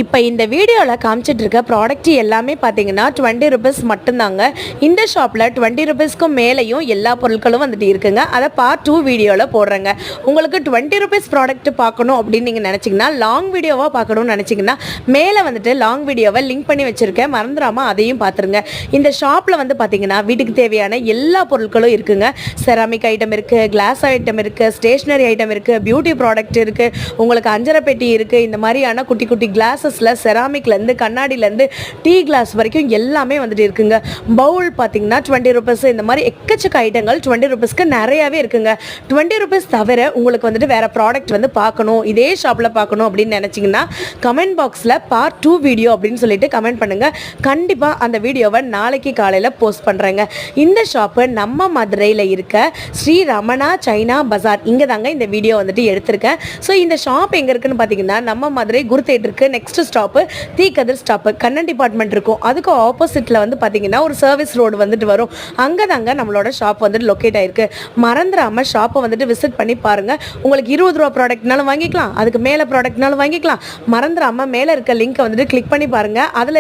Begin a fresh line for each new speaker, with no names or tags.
இப்போ இந்த வீடியோவில் காமிச்சிட்டு இருக்க ப்ராடக்ட் எல்லாமே பார்த்தீங்கன்னா 20 ருபீஸ் மட்டும்தாங்க. இந்த ஷாப்பில் 20 ருபீஸ்க்கும் மேலேயும் எல்லா பொருட்களும் வந்துட்டு இருக்குங்க. அதை பார்ட் 2 வீடியோவில் போடுறேங்க. உங்களுக்கு 20 ருபீஸ் ப்ராடக்ட் பார்க்கணும் அப்படின்னு நீங்கள் நினச்சிங்கன்னா, லாங் வீடியோவாக பார்க்கணும்னு நினச்சிங்கன்னா மேலே வந்துட்டு லாங் வீடியோவை லிங்க் பண்ணி வச்சுருக்கேன், மறந்துடாமல் அதையும் பார்த்துருங்க. இந்த ஷாப்பில் வந்து பார்த்தீங்கன்னா வீட்டுக்கு தேவையான எல்லா பொருட்களும் இருக்குங்க. செராமிக் ஐட்டம் இருக்குது, கிளாஸ் ஐட்டம் இருக்குது, ஸ்டேஷ்னரி ஐட்டம் இருக்குது, பியூட்டி ப்ராடக்ட் இருக்குது, உங்களுக்கு அஞ்சரை பெட்டி இருக்குது. இந்த மாதிரியான குட்டி குட்டி கிளாஸஸில் செராமிக்லேருந்து கண்ணாடியிலேருந்து டீ கிளாஸ் வரைக்கும் எல்லாமே வந்துட்டு இருக்குங்க. பவுல் பார்த்தீங்கன்னா 20 ருபீஸ். இந்த மாதிரி எக்கச்சக்க ஐட்டங்கள் 20 ருபீஸ்க்கு நிறையாவே இருக்குங்க. 20 ருபீஸ் தவிர உங்களுக்கு வந்துட்டு வேறு ப்ராடக்ட் வந்து பார்க்கணும், இதே ஷாப்பில் பார்க்கணும் அப்படின்னு நினச்சிங்கன்னா கமெண்ட் பாக்ஸில் பார்ட் 2 வீடியோ அப்படின்னு சொல்லிட்டு கமெண்ட் பண்ணுங்கள். கண்டிப்பாக அந்த வீடியோவை நாளைக்கு காலையில் போஸ்ட் பண்ணுறேங்க. இந்த ஷாப்பு நம்ம மதுரையில் இருக்க ஸ்ரீ ரமணா சைனா பஜார், இங்கே தாங்க இந்த வீடியோ வந்துட்டு எடுத்திருக்கேன். ஸோ இந்த ஷாப் எங்கே இருக்குன்னு பார்த்தீங்கன்னா, நம்ம மதுரை குரு தேட்டருக்கு next stop Theekkathir stop, Kannan department இருக்கும். அதுக்கு ஆப்போசிட்டில் வந்து பார்த்தீங்கன்னா ஒரு சர்வீஸ் ரோடு வந்துட்டு வரும். அங்கே தாங்க நம்மளோட ஷாப் வந்துட்டு லொக்கேட் ஆயிருக்கு. மறந்துடாமல் ஷாப்பை வந்துட்டு விசிட் பண்ணி பாருங்கள். உங்களுக்கு 20 ரூபா ப்ராடக்ட்னாலும் வாங்கிக்கலாம், அதுக்கு மேலே ப்ராடக்ட்னாலும் வாங்கிக்கலாம். மறந்துடாமல் மேலே இருக்க லிங்க்கை வந்துட்டு கிளிக் பண்ணி பாருங்கள். அதில்